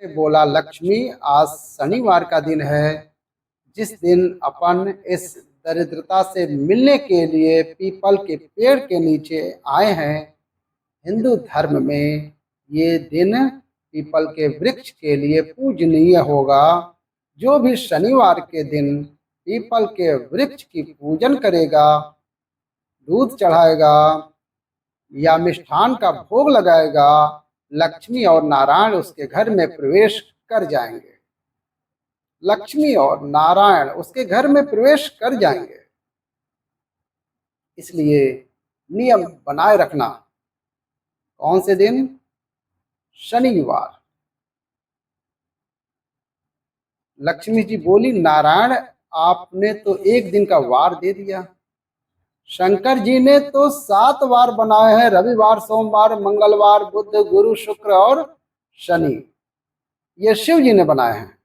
बोला, लक्ष्मी, आज शनिवार का दिन है, जिस दिन अपन इस दरिद्रता से मिलने के लिए पीपल के पेड़ के नीचे आए हैं। हिंदू धर्म में ये दिन पीपल के वृक्ष के लिए पूजनीय होगा। जो भी शनिवार के दिन पीपल के वृक्ष की पूजन करेगा, दूध चढ़ाएगा या मिष्ठान का भोग लगाएगा, लक्ष्मी और नारायण उसके घर में प्रवेश कर जाएंगे। लक्ष्मी और नारायण उसके घर में प्रवेश कर जाएंगे। इसलिए नियम बनाए रखना। कौन से दिन? शनिवार। लक्ष्मी जी बोली, नारायण, आपने तो एक दिन का वार दे दिया। शंकर जी ने तो 7 वार बनाए हैं, रविवार, सोमवार, मंगलवार, बुध, गुरु, शुक्र और शनि। ये शिव जी ने बनाए हैं।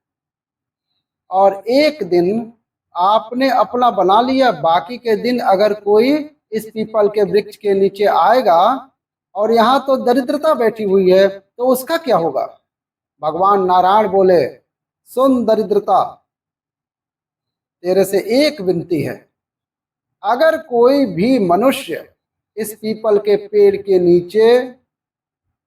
और एक दिन आपने अपना बना लिया। बाकी के दिन अगर कोई इस पीपल के वृक्ष के नीचे आएगा और यहाँ तो दरिद्रता बैठी हुई है, तो उसका क्या होगा? भगवान नारायण बोले, सुन दरिद्रता, तेरे से एक विनती है। अगर कोई भी मनुष्य इस पीपल के पेड़ के नीचे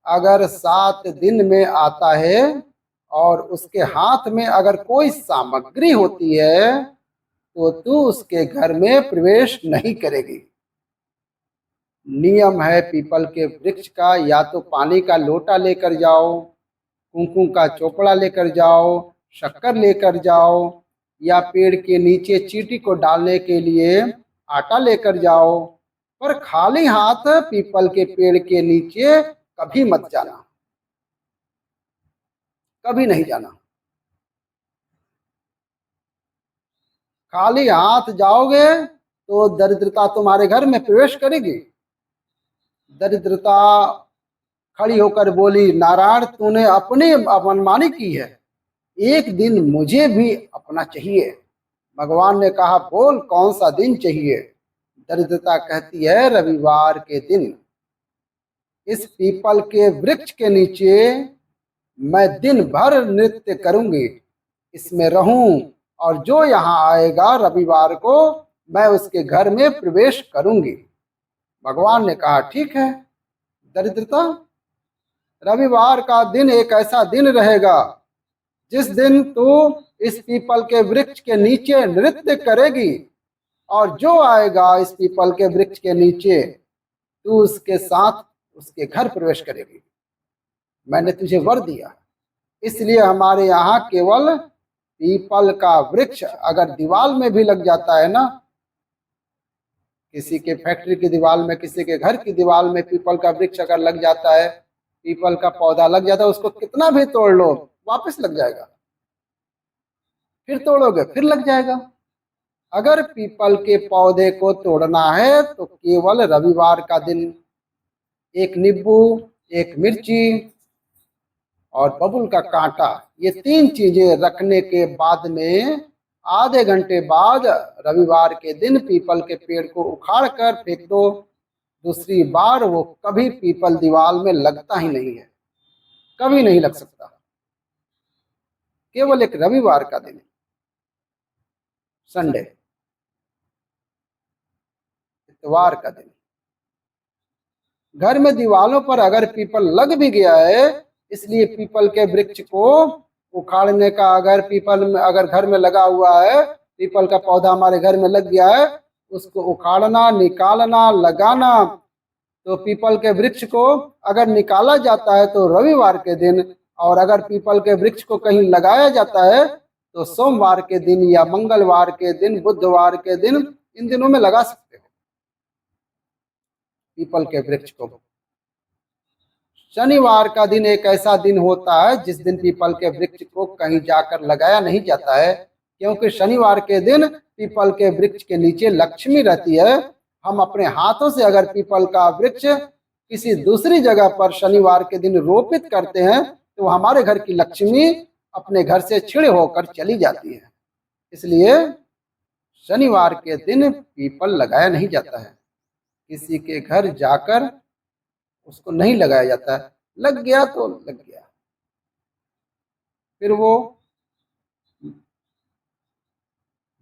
अगर 7 दिन में आता है और उसके हाथ में अगर कोई सामग्री होती है, तो तू उसके घर में प्रवेश नहीं करेगी। नियम है पीपल के वृक्ष का, या तो पानी का लोटा लेकर जाओ, कुमकुम का चोपड़ा लेकर जाओ, शक्कर लेकर जाओ, या पेड़ के नीचे चींटी को डालने के लिए आटा लेकर जाओ, पर खाली हाथ पीपल के पेड़ के नीचे कभी मत जाना, कभी नहीं जाना। खाली हाथ जाओगे तो दरिद्रता तुम्हारे घर में प्रवेश करेगी। दरिद्रता खड़ी होकर बोली, नारायण, तूने अपनी मनमानी की है, एक दिन मुझे भी अपना चाहिए। भगवान ने कहा, बोल कौन सा दिन चाहिए? दरिद्रता कहती है, रविवार के दिन इस पीपल के वृक्ष के नीचे मैं दिन भर नृत्य करूंगी, इसमें रहूं, और जो यहाँ आएगा रविवार को मैं उसके घर में प्रवेश करूंगी। भगवान ने कहा, ठीक है दरिद्रता, रविवार का दिन एक ऐसा दिन रहेगा जिस दिन तू इस पीपल के वृक्ष के नीचे नृत्य करेगी, और जो आएगा इस पीपल के वृक्ष के नीचे तू उसके साथ उसके घर प्रवेश करेगी। मैंने तुझे वर दिया। इसलिए हमारे यहाँ केवल पीपल का वृक्ष अगर दीवार में भी लग जाता है ना, किसी के फैक्ट्री की दीवार में, किसी के घर की दीवार में पीपल का वृक्ष अगर लग जाता है, पीपल का पौधा लग जाता है, उसको कितना भी तोड़ लो वापस लग जाएगा, फिर तोड़ोगे फिर लग जाएगा। अगर पीपल के पौधे को तोड़ना है तो केवल रविवार का दिन एक नींबू, एक मिर्ची और बबुल का कांटा, ये 3 चीजें रखने के बाद में आधे घंटे बाद रविवार के दिन पीपल के पेड़ को उखाड़ कर फेंक दो। दूसरी बार वो कभी पीपल दीवार में लगता ही नहीं है, कभी नहीं लग सकता। केवल एक रविवार का दिन, संडे, इतवार का दिन। घर में दीवारों पर अगर पीपल लग भी गया है, इसलिए पीपल के वृक्ष को उखाड़ने का, अगर पीपल में अगर घर में लगा हुआ है, पीपल का पौधा हमारे घर में लग गया है, उसको उखाड़ना, निकालना, लगाना। तो पीपल के वृक्ष को अगर निकाला जाता है तो रविवार के दिन, और अगर पीपल के वृक्ष को कहीं लगाया जाता है तो सोमवार के दिन या मंगलवार के दिन, बुधवार के दिन, इन दिनों में लगा सकते हो पीपल के वृक्ष को। शनिवार का दिन एक ऐसा दिन होता है जिस दिन पीपल के वृक्ष को कहीं जाकर लगाया नहीं जाता है, क्योंकि शनिवार के दिन पीपल के वृक्ष के नीचे लक्ष्मी रहती है। हम अपने हाथों से अगर पीपल का वृक्ष किसी दूसरी जगह पर शनिवार के दिन रोपित करते हैं तो हमारे घर की लक्ष्मी अपने घर से छिड़ होकर चली जाती है। इसलिए शनिवार के दिन पीपल लगाया नहीं जाता है, किसी के घर जाकर उसको नहीं लगाया जाता है। लग गया तो लग गया। फिर वो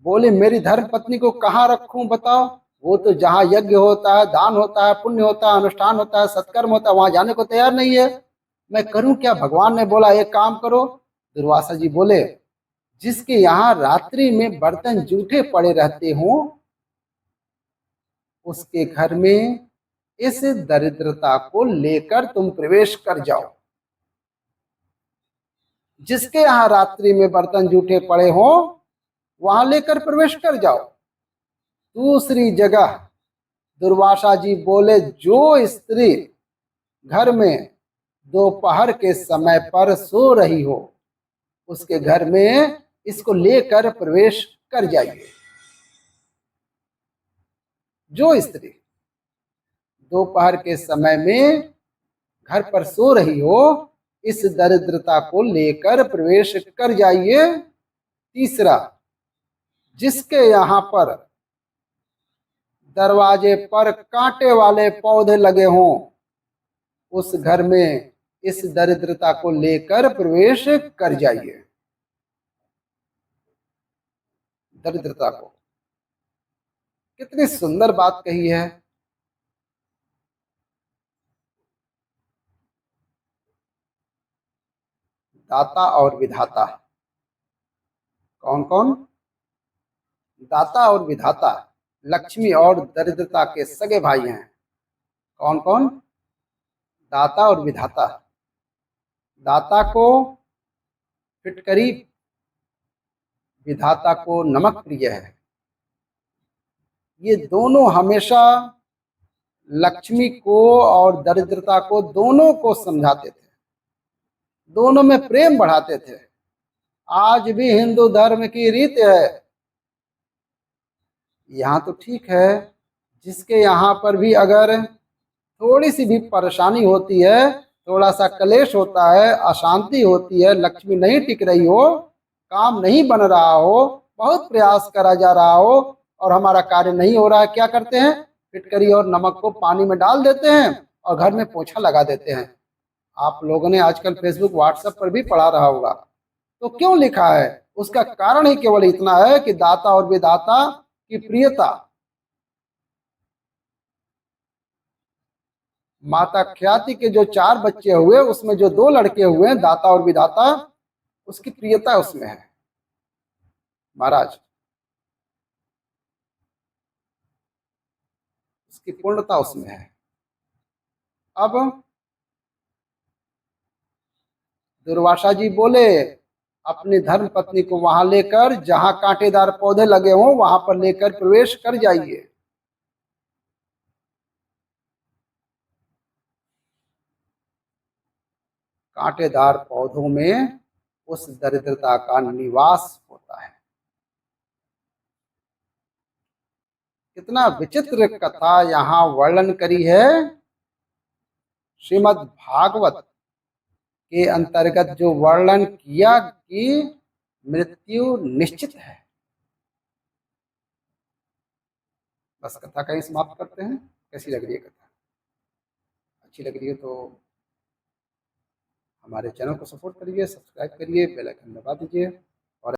बोले मेरी धर्म पत्नी को कहाँ रखूं बताओ। वो तो जहाँ यज्ञ होता है, दान होता है, पुण्य होता है, अनुष्ठान होता है, सत्कर्म होता है, वहां जाने को तैयार नहीं है। मैं करूं क्या? भगवान ने बोला एक काम करो। दुर्वासा जी बोले जिसके यहाँ रात्रि में बर्तन जूठे पड़े रहते हों उसके घर में इस दरिद्रता को लेकर तुम प्रवेश कर जाओ। जिसके यहाँ रात्रि में बर्तन जूठे पड़े हों वहां लेकर प्रवेश कर जाओ। दूसरी जगह दुर्वासा जी बोले जो स्त्री घर में दोपहर के समय पर सो रही हो उसके घर में इसको लेकर प्रवेश कर जाइए। जो स्त्री दोपहर के समय में घर पर सो रही हो इस दरिद्रता को लेकर प्रवेश कर जाइए। तीसरा, जिसके यहाँ पर दरवाजे पर कांटे वाले पौधे लगे हों उस घर में इस दरिद्रता को लेकर प्रवेश कर जाइए। दरिद्रता को कितनी सुंदर बात कही है। दाता और विधाता कौन कौन? दाता और विधाता लक्ष्मी और दरिद्रता के सगे भाई हैं। कौन कौन? दाता और विधाता। दाता को फिटकरी, विधाता को नमक प्रिय है। ये दोनों हमेशा लक्ष्मी को और दरिद्रता को दोनों को समझाते थे, दोनों में प्रेम बढ़ाते थे। आज भी हिंदू धर्म की रीत है। यहाँ तो ठीक है, जिसके यहाँ पर भी अगर थोड़ी सी भी परेशानी होती है, थोड़ा सा क्लेश होता है, अशांति होती है, लक्ष्मी नहीं टिक रही हो, काम नहीं बन रहा हो, बहुत प्रयास करा जा रहा हो और हमारा कार्य नहीं हो रहा है, क्या करते हैं? फिटकरी और नमक को पानी में डाल देते हैं और घर में पोछा लगा देते हैं। आप लोगों ने आजकल फेसबुक व्हाट्सएप पर भी पढ़ा रहा होगा। तो क्यों लिखा है? उसका कारण ही केवल इतना है कि दाता और विधाता की प्रियता। माता ख्याति के जो 4 बच्चे हुए उसमें जो 2 लड़के हुए दाता और विधाता, उसकी प्रियता उसमें है महाराज, उसकी पूर्णता उसमें है। अब दुर्वासा जी बोले अपनी धर्म पत्नी को वहां लेकर जहां कांटेदार पौधे लगे हों वहां पर लेकर प्रवेश कर जाइए। कांटेदार पौधों में उस दरिद्रता का निवास होता है। कितना विचित्र कथा यहाँ वर्णन करी है। श्रीमद् भागवत के अंतर्गत जो वर्णन किया कि मृत्यु निश्चित है। बस कथा कहीं समाप्त करते हैं। कैसी लग रही है कथा? अच्छी लग रही है तो हमारे चैनल को सपोर्ट करिए, सब्सक्राइब करिए, बेल आइकन दबा दीजिए।